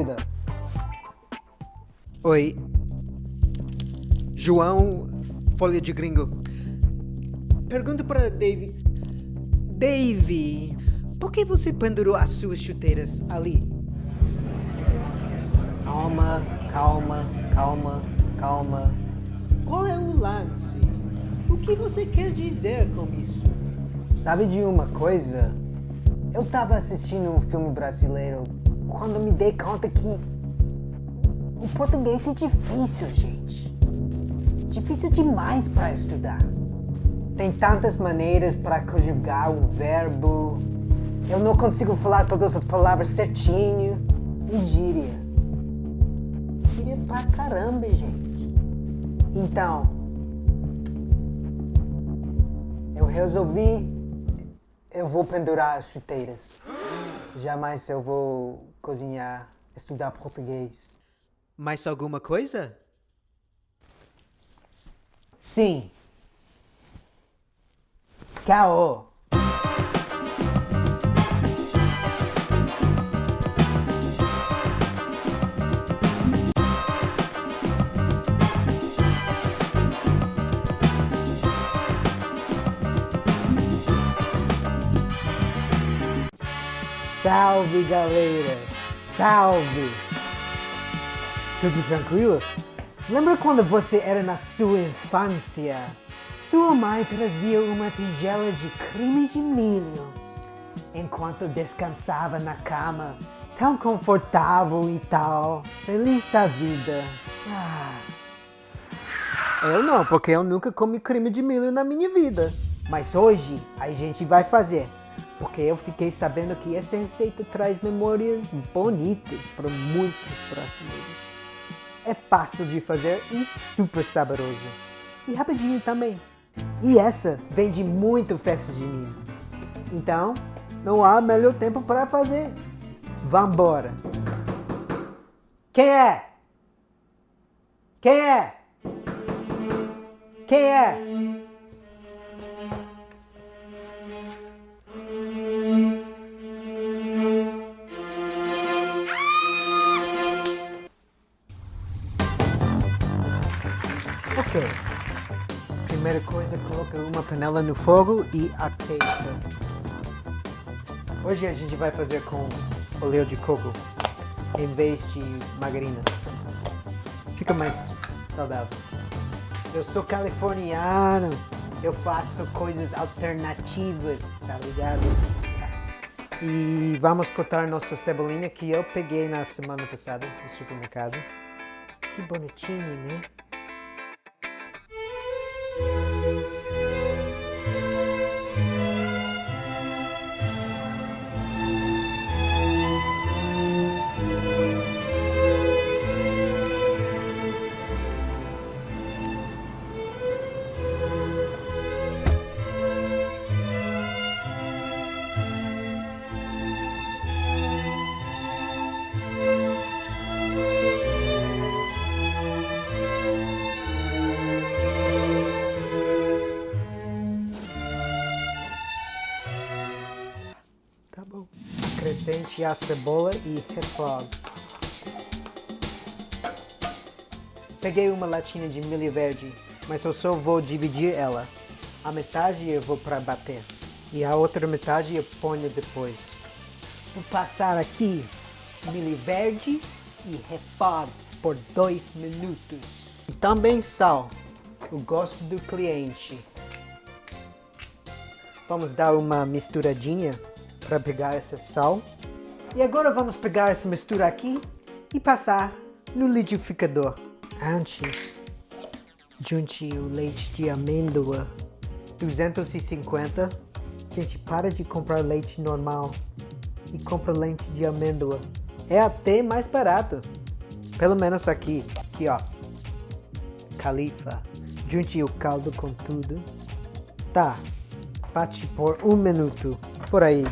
dúvida. Oi. João, Folha de Gringo. Pergunta para Dave. Dave, por que você pendurou as suas chuteiras ali? Calma. Qual é o lance? O que você quer dizer com isso? Sabe de uma coisa? Eu tava assistindo um filme brasileiro quando me dei conta que o português é difícil, gente. Difícil demais para estudar. Tem tantas maneiras para conjugar um verbo. Eu não consigo falar todas as palavras certinho. E gíria. Gíria pra caramba, gente. Então, eu resolvi, eu vou pendurar as chuteiras. Jamais eu vou cozinhar, estudar português. Mais alguma coisa? Sim. Caô. Salve, galera! Salve! Tudo tranquilo? Lembra quando você era na sua infância? Sua mãe trazia uma tigela de creme de milho enquanto descansava na cama, tão confortável e tal, feliz da vida. Eu não, porque eu nunca comi creme de milho na minha vida. Mas hoje a gente vai fazer, porque eu fiquei sabendo que essa receita traz memórias bonitas para muitos brasileiros. É fácil de fazer e super saboroso. E rapidinho também. E essa vem de muito festa junina. Então, não há melhor tempo para fazer. Vambora! Quem é? Quem é? Quem é? Ok. Primeira coisa, coloca uma panela no fogo e aqueça. Hoje a gente vai fazer com óleo de coco em vez de margarina. Fica mais saudável. Eu sou californiano. Eu faço coisas alternativas, tá ligado? E vamos cortar nossa cebolinha que eu peguei na semana passada no supermercado. Que bonitinho, né? Tá bom. Acrescente a cebola e refogue. Peguei uma latinha de milho verde, mas eu só vou dividir ela. A metade eu vou para bater e a outra metade eu ponho depois. Vou passar aqui milho verde e refogue por 2 minutos. E também sal, o gosto do cliente. Vamos dar uma misturadinha para pegar esse sal. E agora vamos pegar essa mistura aqui e passar no liquidificador. Antes, junte o leite de amêndoa, 250. Gente, para de comprar leite normal e compra leite de amêndoa. É até mais barato. Pelo menos aqui ó. Califa. Junte o caldo com tudo. Tá. Bate por 1 minuto. Por aí.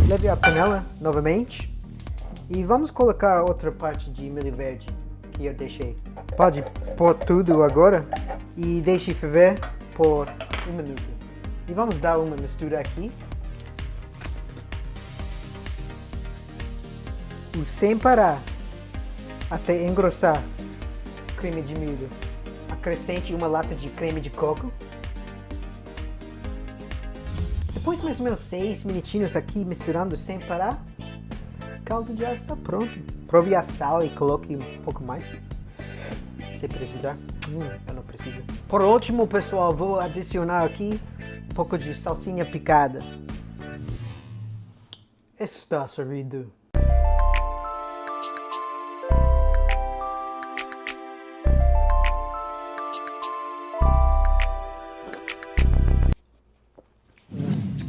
Leve a panela novamente E vamos colocar outra parte de milho verde que eu deixei. Pode pôr tudo agora e deixe ferver por 1 minuto. E vamos dar uma mistura aqui. E sem parar até engrossar o creme de milho. Acrescente uma lata de creme de coco. Depois mais ou menos 6 minutinhos aqui misturando sem parar, o caldo já está pronto. Prove a sal e coloque um pouco mais, se precisar. Eu não preciso. Por último, pessoal, vou adicionar aqui um pouco de salsinha picada. Está servido.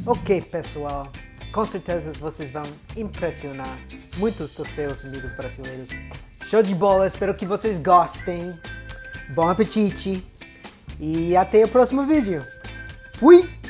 Ok, pessoal, com certeza vocês vão impressionar muitos dos seus amigos brasileiros. Show de bola, espero que vocês gostem. Bom apetite e até o próximo vídeo. Fui!